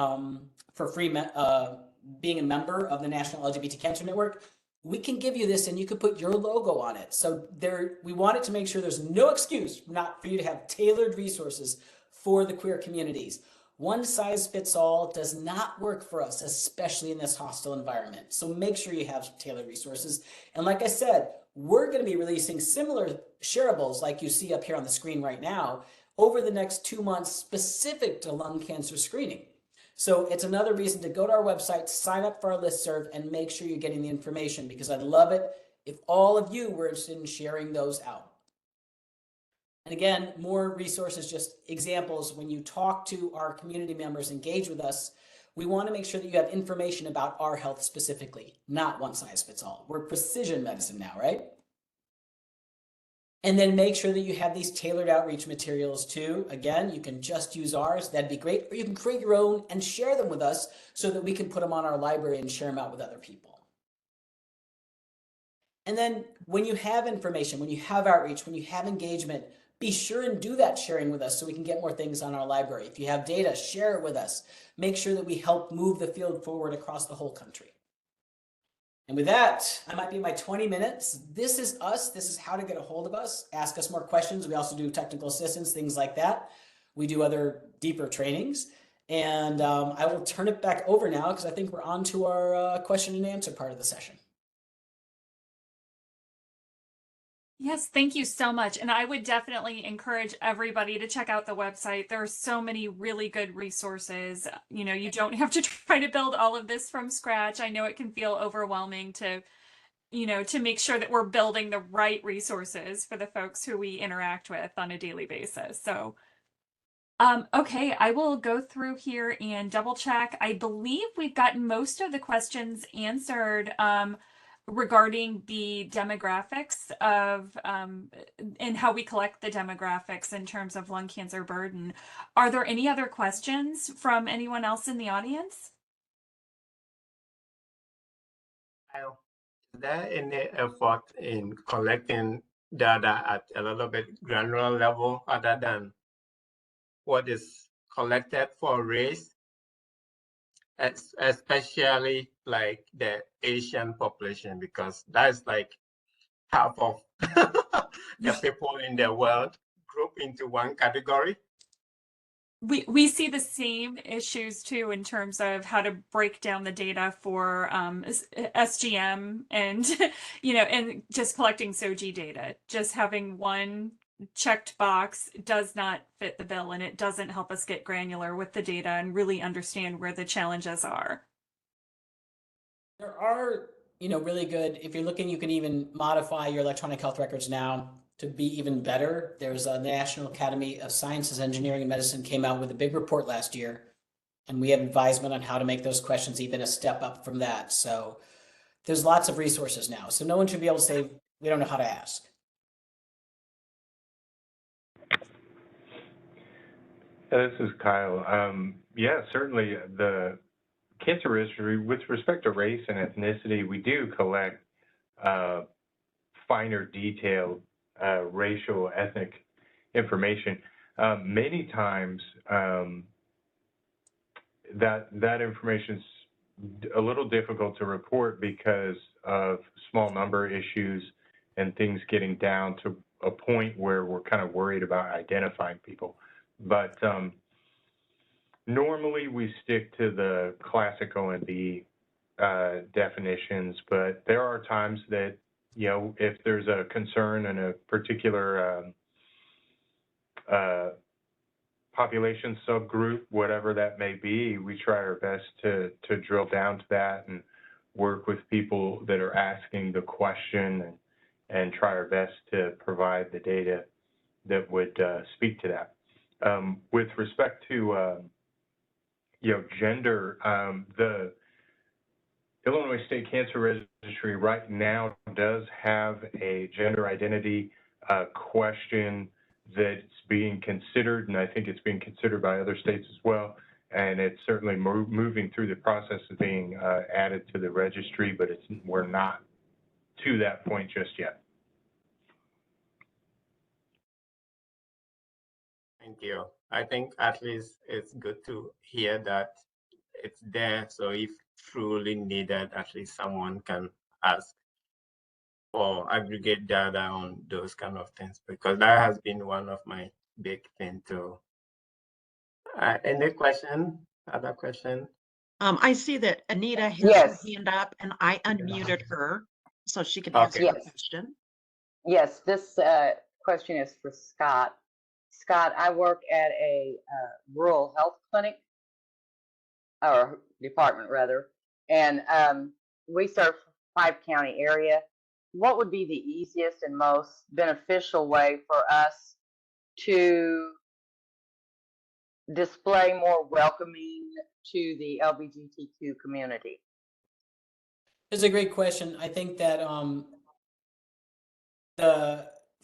being a member of the National LGBT Cancer Network, we can give you this and you can put your logo on it. So we wanted to make sure there's no excuse not for you to have tailored resources for the queer communities. One size fits all does not work for us, especially in this hostile environment. So make sure you have tailored resources. And like I said, we're going to be releasing similar shareables like you see up here on the screen right now over the next 2 months specific to lung cancer screening. So it's another reason to go to our website, sign up for our listserv, and make sure you're getting the information because I'd love it if all of you were interested in sharing those out. And again, more resources, just examples. When you talk to our community members, engage with us, we want to make sure that you have information about our health specifically, not one size fits all. We're precision medicine now, right? And then make sure that you have these tailored outreach materials too. Again, you can just use ours. That'd be great. Or you can create your own and share them with us so that we can put them on our library and share them out with other people. And then when you have information, when you have outreach, when you have engagement, be sure and do that sharing with us so we can get more things on our library. If you have data, share it with us. Make sure that we help move the field forward across the whole country. And with that, I might be in my 20 minutes. This is us. This is how to get a hold of us. Ask us more questions. We also do technical assistance, things like that. We do other deeper trainings. And I will turn it back over now because I think we're on to our question and answer part of the session. Yes, thank you so much. And I would definitely encourage everybody to check out the website. There are so many really good resources. You know, you don't have to try to build all of this from scratch. I know it can feel overwhelming to, you know, to make sure that we're building the right resources for the folks who we interact with on a daily basis. So, okay, I will go through here and double check. I believe we've gotten most of the questions answered. Regarding the demographics of and how we collect the demographics in terms of lung cancer burden. Are there any other questions from anyone else in the audience? Is there any effort in collecting data at a little bit granular level other than what is collected for race, especially like the Asian population, because that's like half of the people in the world group into one category? We see the same issues too in terms of how to break down the data for SGM and you know, and just collecting SOGI data. Just having one checked box does not fit the bill, and it doesn't help us get granular with the data and really understand where the challenges are. There are, you know, really good, if you're looking, you can even modify your electronic health records now to be even better. There's a National Academy of Sciences, Engineering, and Medicine came out with a big report last year, and we have advisement on how to make those questions even a step up from that. So there's lots of resources now. So no one should be able to say, we don't know how to ask. This is Kyle. Yeah, certainly the cancer registry, with respect to race and ethnicity, we do collect finer detailed racial, ethnic information. Many times that information is a little difficult to report because of small number issues and things getting down to a point where we're kind of worried about identifying people. But normally we stick to the classic OMB definitions, but there are times that, you know, if there's a concern in a particular population subgroup, whatever that may be, we try our best to drill down to that and work with people that are asking the question and try our best to provide the data that would speak to that. With respect to you know, gender, the Illinois State Cancer Registry right now does have a gender identity question that's being considered, and I think it's being considered by other states as well. And it's certainly moving through the process of being added to the registry, but we're not to that point just yet. Thank you. I think at least it's good to hear that it's there. So if truly needed, at least someone can ask or aggregate data on those kind of things, because that has been one of my big things too. Any question? Other question? I see that Anita has Yes. her hand up, and I unmuted her so she can Okay. answer the Yes. question. Yes, this question is for Scott. Scott, I work at a rural health clinic, or department rather, and we serve 5-county area. What would be the easiest and most beneficial way for us to display more welcoming to the LGBTQ community? It's a great question. I think that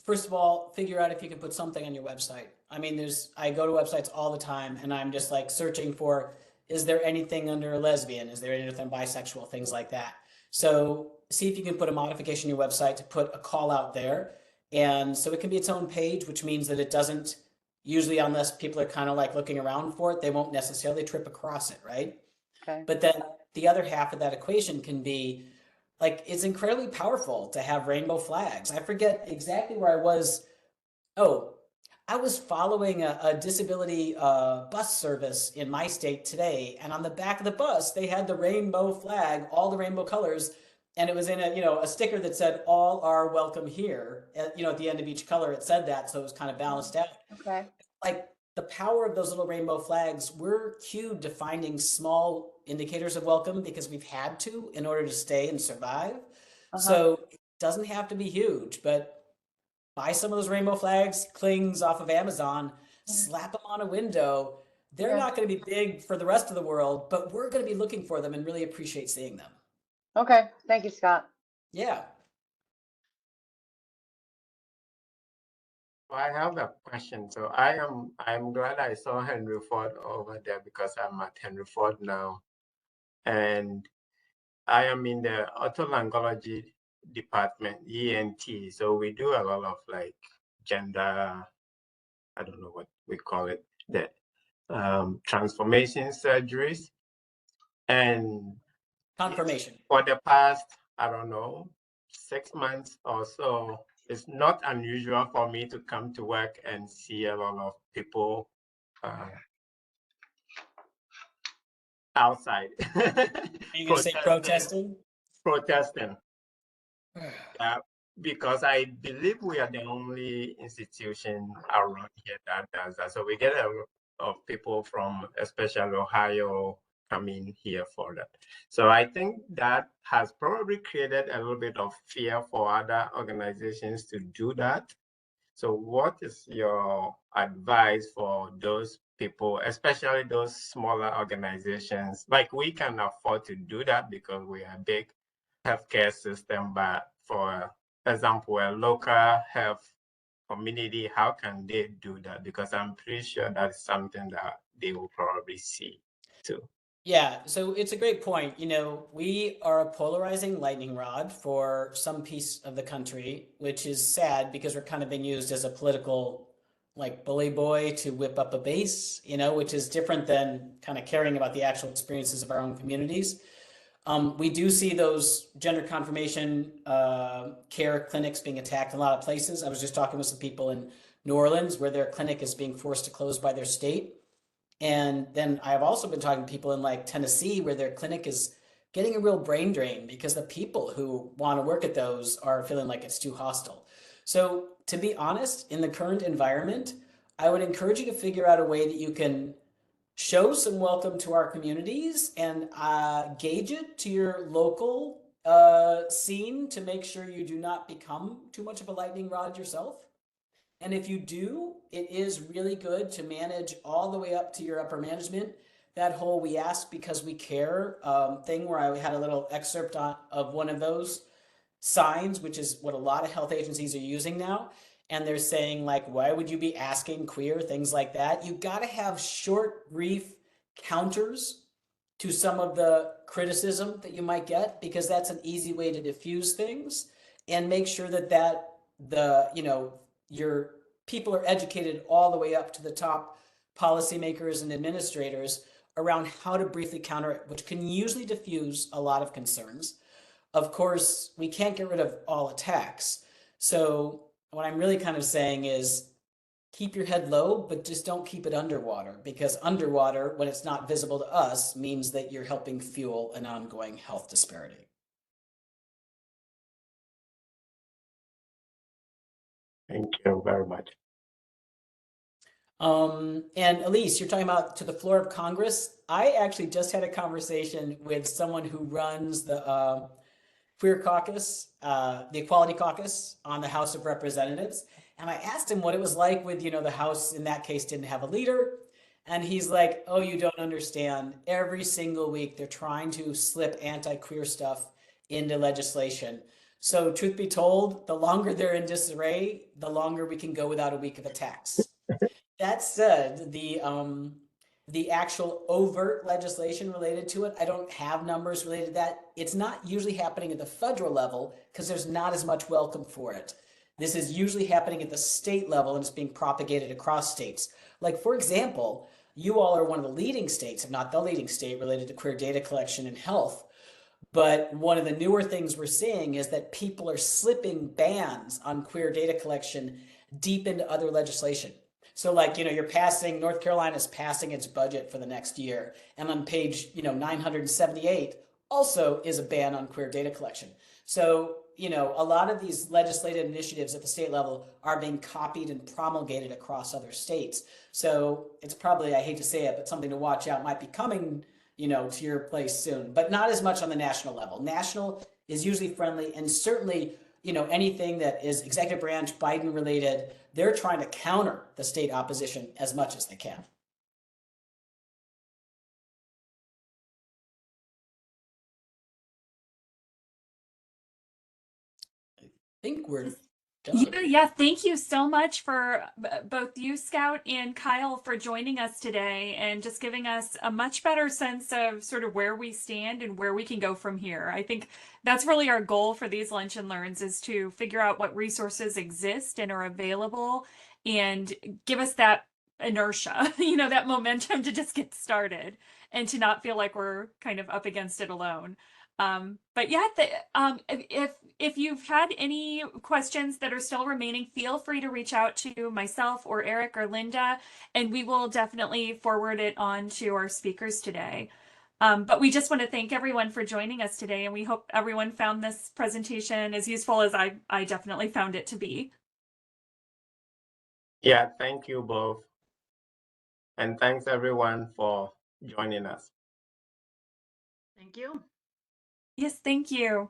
first of all, figure out if you can put something on your website. I mean, I go to websites all the time and I'm just like searching for, is there anything under lesbian? Is there anything bisexual? Things like that. So see if you can put a modification on your website to put a call out there. And so it can be its own page, which means that it doesn't, usually unless people are kind of like looking around for it, they won't necessarily trip across it, right? Okay. But then the other half of that equation can be, like, it's incredibly powerful to have rainbow flags. I forget exactly where I was. Oh, I was following a disability bus service in my state today, and on the back of the bus, they had the rainbow flag, all the rainbow colors, and it was in a sticker that said "All are welcome here." At the end of each color, it said that, so it was kind of balanced out. Okay. Like the power of those little rainbow flags, we're cued to finding small indicators of welcome because we've had to in order to stay and survive. So it doesn't have to be huge, but buy some of those rainbow flags, clings off of Amazon, slap them on a window. They're not going to be big for the rest of the world, but we're going to be looking for them and really appreciate seeing them. Okay. Thank you, Scott. Yeah. I have a question. So I'm glad I saw Henry Ford over there because I'm at Henry Ford now. And I am in the otolaryngology department, ENT. So we do a lot of like gender, I don't know what we call it, the transformation surgeries. And Confirmation. for the past, I don't know, 6 months or so, it's not unusual for me to come to work and see a lot of people outside. Are you going to say protesting? Protesting. Because I believe we are the only institution around here that does that. So we get a lot of people from especially Ohio coming here for that. So I think that has probably created a little bit of fear for other organizations to do that. So what is your advice for those people, especially those smaller organizations? Like we can afford to do that because we are a big healthcare system, but for example, a local health community, how can they do that? Because I'm pretty sure that's something that they will probably see too. Yeah, so it's a great point. We are a polarizing lightning rod for some piece of the country, which is sad because we're kind of being used as a political like bully boy to whip up a base, which is different than kind of caring about the actual experiences of our own communities. We do see those gender confirmation care clinics being attacked in a lot of places. I was just talking with some people in New Orleans where their clinic is being forced to close by their state. And then I've also been talking to people in like Tennessee where their clinic is getting a real brain drain because the people who want to work at those are feeling like it's too hostile. So to be honest, in the current environment, I would encourage you to figure out a way that you can show some welcome to our communities and gauge it to your local scene to make sure you do not become too much of a lightning rod yourself. And if you do, it is really good to manage all the way up to your upper management. That whole "we ask because we care" thing where I had a little excerpt of one of those signs, which is what a lot of health agencies are using now. And they're saying like, why would you be asking queer, things like that? You got to have short, brief counters to some of the criticism that you might get, because that's an easy way to diffuse things and make sure that your people are educated all the way up to the top policymakers and administrators around how to briefly counter it, which can usually diffuse a lot of concerns. Of course, we can't get rid of all attacks. So what I'm really kind of saying is keep your head low, but just don't keep it underwater, because underwater, when it's not visible to us, means that you're helping fuel an ongoing health disparity. Thank you very much. And Elise, you're talking about to the floor of Congress. I actually just had a conversation with someone who runs the Queer Caucus, the Equality Caucus on the House of Representatives. And I asked him what it was like with, the House in that case didn't have a leader. And he's like, oh, you don't understand. Every single week they're trying to slip anti-queer stuff into legislation. So truth be told, the longer they're in disarray, the longer we can go without a week of attacks. That said, the actual overt legislation related to it, I don't have numbers related to that. It's not usually happening at the federal level because there's not as much welcome for it. This is usually happening at the state level and it's being propagated across states. Like, for example, you all are one of the leading states, if not the leading state, related to queer data collection and health. But one of the newer things we're seeing is that people are slipping bans on queer data collection deep into other legislation. So like, you're passing, North Carolina's passing its budget for the next year. And on page, 978 also is a ban on queer data collection. So, a lot of these legislative initiatives at the state level are being copied and promulgated across other states. So it's probably, I hate to say it, but something to watch out, might be coming, to your place soon, but not as much on the national level. National is usually friendly, and certainly, anything that is executive branch Biden related, they're trying to counter the state opposition as much as they can. I think we're done. Yeah, thank you so much for both you, Scout, and Kyle for joining us today and just giving us a much better sense of sort of where we stand and where we can go from here. I think that's really our goal for these Lunch and Learns, is to figure out what resources exist and are available and give us that inertia, that momentum to just get started and to not feel like we're kind of up against it alone. But yeah, if you've had any questions that are still remaining, feel free to reach out to myself or Eric or Linda, and we will definitely forward it on to our speakers today. But we just want to thank everyone for joining us today, and we hope everyone found this presentation as useful as I definitely found it to be. Yeah, thank you both. And thanks everyone for joining us. Thank you. Yes, thank you.